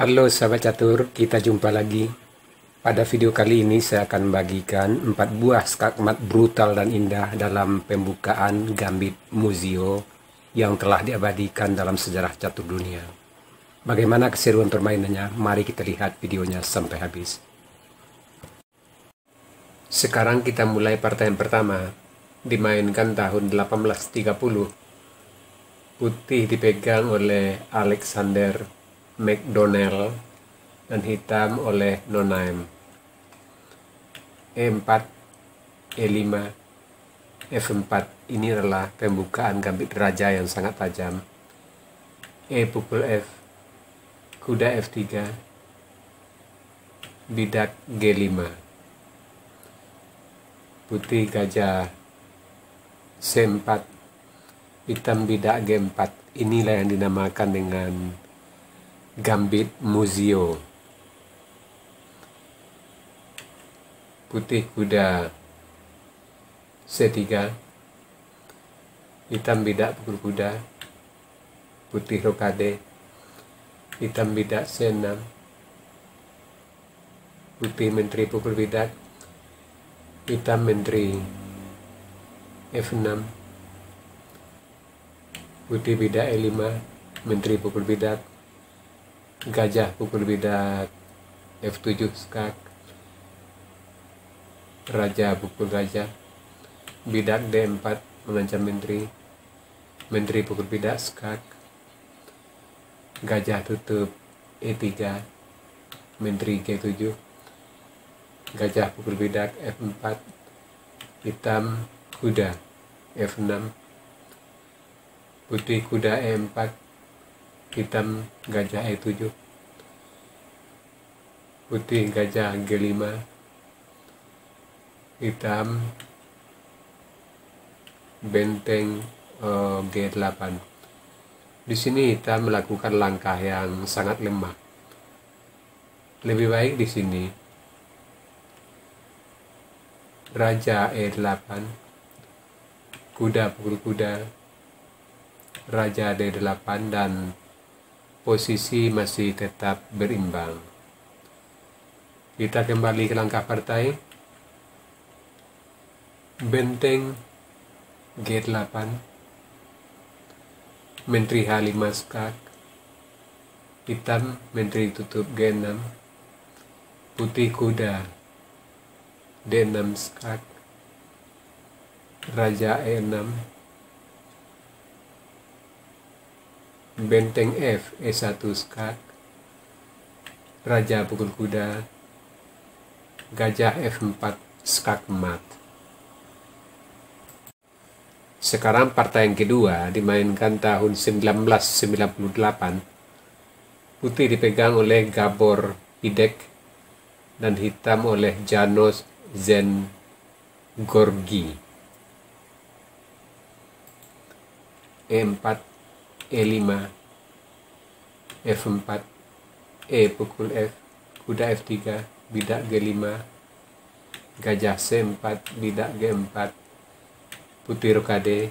Halo sahabat catur, kita jumpa lagi. Pada video kali ini saya akan bagikan 4 buah skakmat brutal dan indah dalam pembukaan Gambit Muzio yang telah diabadikan dalam sejarah catur dunia. Bagaimana keseruan permainannya? Mari kita lihat videonya sampai habis. Sekarang kita mulai partai yang pertama, dimainkan tahun 1830. Putih dipegang oleh Alexander McDonnell dan hitam oleh Nonaim. E4, E5, F4. Ini adalah pembukaan gambit raja yang sangat tajam. E pukul F, kuda F3, bidak G5. Putih gajah C4, hitam bidak G4. Inilah yang dinamakan dengan Gambit Muzio. Putih kuda C3, hitam bidak pukul kuda, putih rokade, hitam bidak C6, putih menteri pukul bidak, hitam menteri F6, putih bidak E5, menteri pukul bidak, gajah pukul bidak F7 skak, raja pukul gajah, bidak D4 mengancam menteri, menteri pukul bidak skak, gajah tutup E3, menteri G7, gajah pukul bidak F4, hitam kuda F6, putih kuda E4, hitam gajah E7, putih gajah G5, hitam benteng G8. Di sini hitam melakukan langkah yang sangat lemah. Lebih baik di sini raja E8, kuda pukul kuda, raja D8, dan posisi masih tetap berimbang. Kita kembali ke langkah partai. Benteng G8, menteri H5 skak, hitam menteri tutup G6, putih kuda D6 skak, raja E6, benteng F E1 skak, raja pukul kuda, gajah F4 skak mat. Sekarang partai yang kedua dimainkan tahun 1998. Putih dipegang oleh Gabor Hidek dan hitam oleh Janos Zengorgi. E4, E5, F4, E pukul F, kuda F3, bidak G5, gajah C4, bidak G4, putih rokade,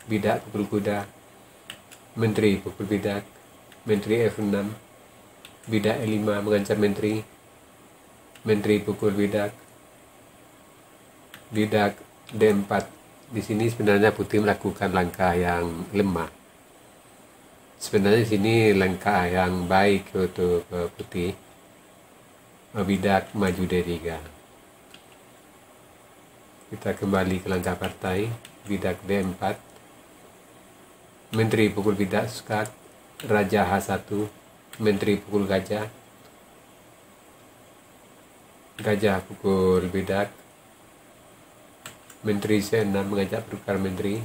bidak pukul kuda, menteri pukul bidak, menteri F6, bidak E5 mengancam menteri, menteri pukul bidak, bidak D4. Di sini sebenarnya putih melakukan langkah yang lemah. Sebenarnya di sini langkah yang baik untuk putih. Bidak maju D3. Kita kembali ke langkah partai. Bidak D4, menteri pukul bidak skak, raja H1, menteri pukul gajah, gajah pukul bidak, menteri C6 mengajak bertukar menteri,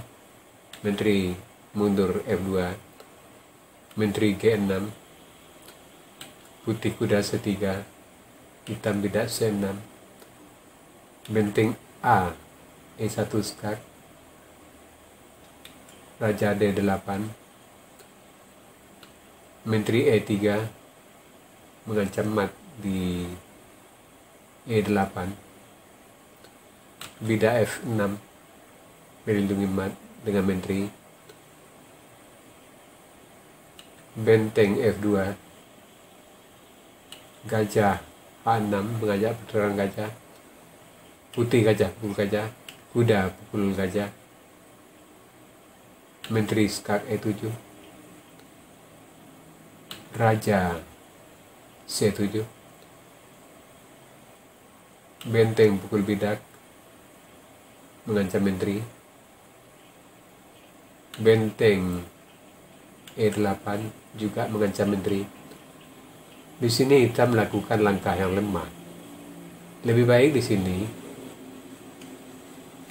menteri mundur F2, menteri G6, putih kuda C3, hitam bidak C6, benteng A E1 skak, raja D8, menteri E3 mengancam mat di E8, bidak F6 melindungi mat dengan menteri, benteng F2, Gajah A6 mengajak puteran gajah. Putih gajah pukul gajah. Kuda pukul gajah. Menteri skak E7. Raja C7. Benteng pukul bidak mengancam menteri. Benteng E8 juga mengancam menteri. Di sini hitam melakukan langkah yang lemah. Lebih baik di sini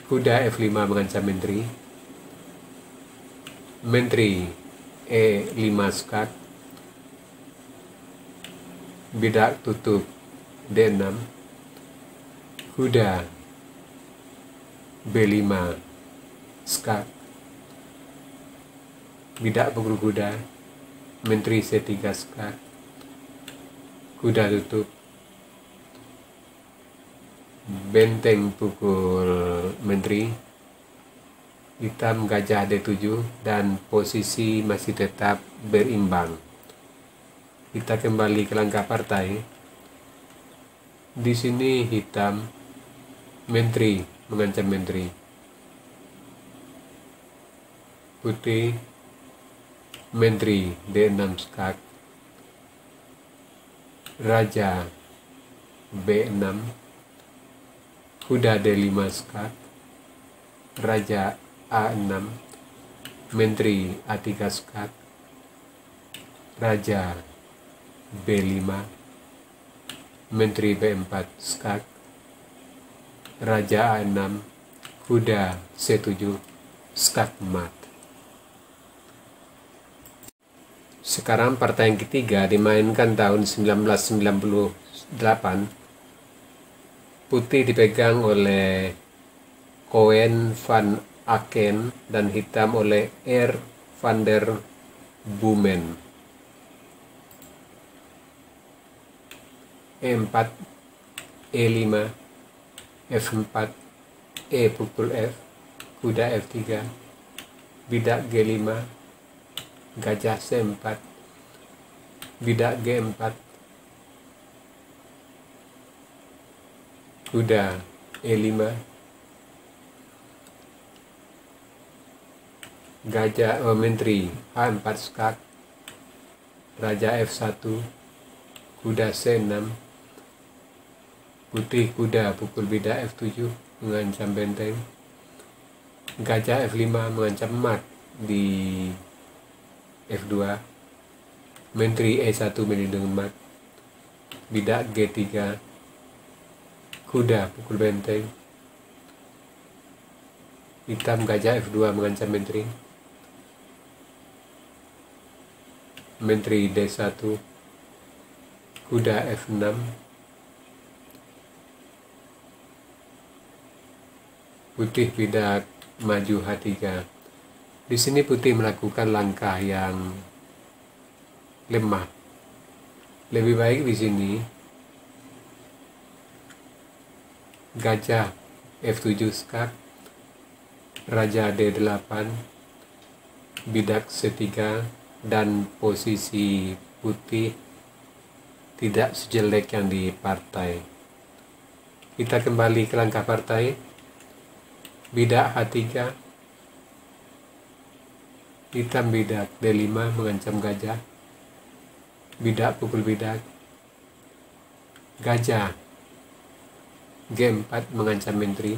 kuda F5 mengancam menteri. Menteri E5 skak. Bidak tutup D6. Kuda B5 skak. Bidak pukul kuda. Menteri C3 skak. Kuda tutup. Benteng pukul menteri. Hitam gajah D7 dan posisi masih tetap berimbang. Kita kembali ke langkah partai. Di sini hitam menteri mengancam menteri. Putih menteri D6 skak. Raja B6. Kuda D5 skak. Raja A6. Menteri A3 skak. Raja B5. Menteri B4 skak. Raja A6. Kuda C7 skak mat. Sekarang partai yang ketiga dimainkan tahun 1998. Putih dipegang oleh Koen van Aken dan hitam oleh R. van der Boomen. E4, E5, F4, E pukul F, kuda F3, bidak G5, gajah C4, bidak G4, kuda E5, gajah menteri H4 skak, raja F1, kuda C6, putih kuda pukul bidak F7 mengancam benteng, gajah F5 mengancam mat di F2, menteri E1 melindungi mat, bidak G3, kuda pukul benteng, hitam gajah F2 mengancam menteri, menteri D1, kuda F6, putih bidak maju H3. Di sini putih melakukan langkah yang lemah. Lebih baik di sini gajah F7 skak, raja D8, bidak C3, dan posisi putih tidak sejelek yang di partai. Kita kembali ke langkah partai. Bidak H3, hitam bidak D5 mengancam gajah, bidak pukul bidak, gajah G4 mengancam menteri,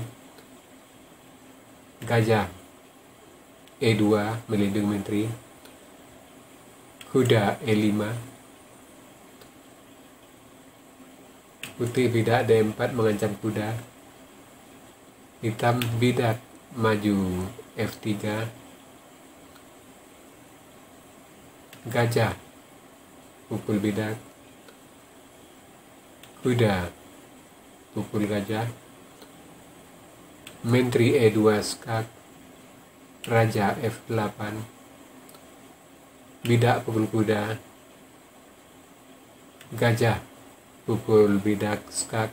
gajah E2 melindungi menteri, kuda E5, putih bidak D4 mengancam kuda, hitam bidak maju F3, gajah pukul bidak, kuda pukul gajah, menteri E2 skak, raja F8, bidak pukul kuda, gajah pukul bidak skak,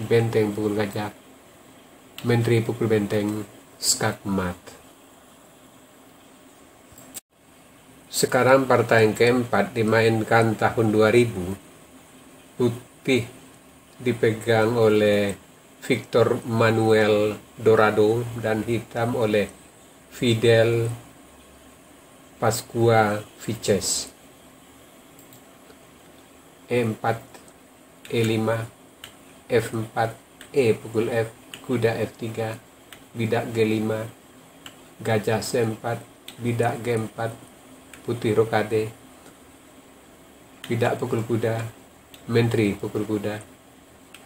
benteng pukul gajah, menteri pukul benteng skak mat. Sekarang partai yang keempat dimainkan tahun 2000. putih dipegang oleh Victor Manuel Dorado dan hitam oleh Fidel Pascua Vices. E4, E5, F4, E pukul F, kuda F3, bidak G5, gajah C4, bidak G4, putih rokade, bidak pukul kuda, menteri pukul kuda,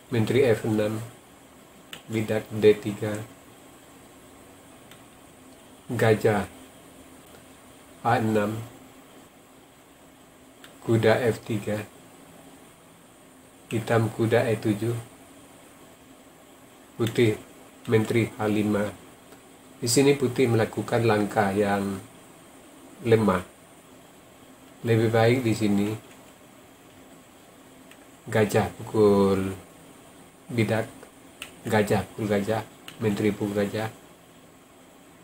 menteri F6, bidak D3, gajah A6, kuda F3, hitam kuda E7, putih menteri H5. Di sini putih melakukan langkah yang lemah. Lebih baik di sini gajah pukul bidak, gajah pukul gajah, menteri pukul gajah,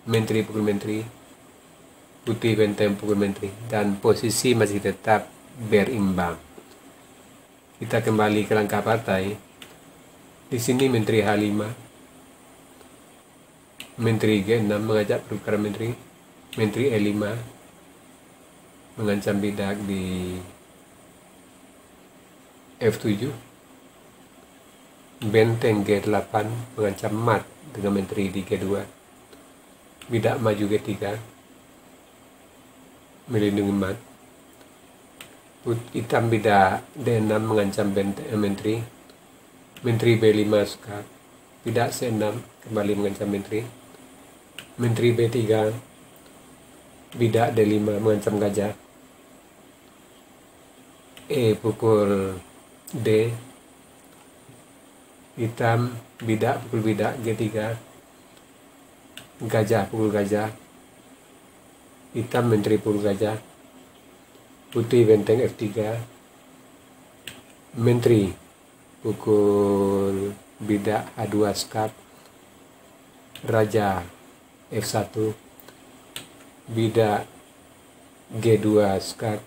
menteri pukul menteri, putih benteng pukul menteri, dan posisi masih tetap berimbang. Kita kembali ke langkah partai. Di sini menteri H5, menteri G6 mengajak pertukaran menteri, menteri E5 mengancam bidak di F7, benteng G8 mengancam mat dengan menteri di G2, bidak maju G3 melindungi mat, hitam bidak D6 mengancam benteng menteri, menteri B5 suka, bidak C6 kembali mengancam menteri, menteri B3, bidak D5 mengancam gajah, E pukul D, hitam bidak pukul bidak G3, gajah pukul gajah, hitam menteri pukul gajah, putih benteng F3, menteri pukul bidak H2 skap, raja F1, bidak G2 skap,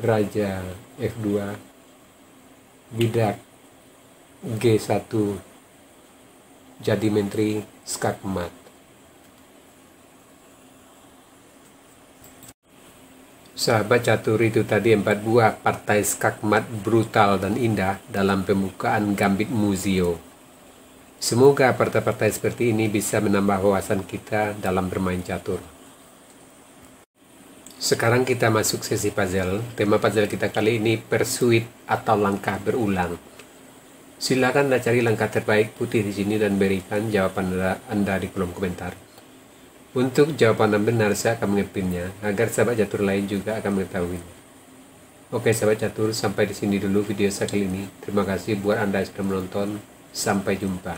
raja F2, bidak G1 jadi menteri skakmat. Sahabat catur, itu tadi 4 buah partai skakmat brutal dan indah dalam pembukaan Gambit Muzio. Semoga partai-partai seperti ini bisa menambah wawasan kita dalam bermain catur. Sekarang kita masuk sesi puzzle. Tema puzzle kita kali ini pursuit atau langkah berulang. Silakan Anda cari langkah terbaik putih di sini dan berikan jawaban Anda di kolom komentar. Untuk jawaban yang benar saya akan mengepinnya agar sahabat catur lain juga akan mengetahuinya. Oke sahabat catur, sampai di sini dulu video saya kali ini. Terima kasih buat Anda yang sudah menonton. Sampai jumpa.